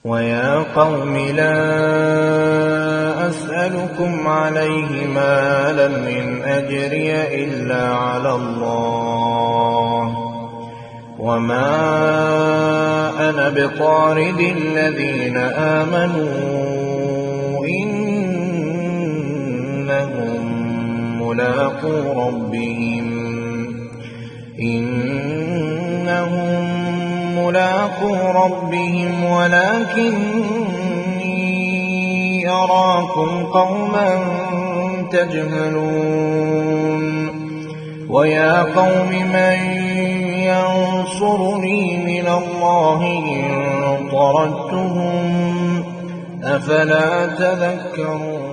ويا قوم لا أسألكم عليه مالا إن أجري إلا على الله وما أنا بطارد الذين آمنوا إنهم ملاقو ربهم ولكني أراكم قوما تجهلون ويا قوم من ينصرني من الله إن طردتهم أفلا تذكرون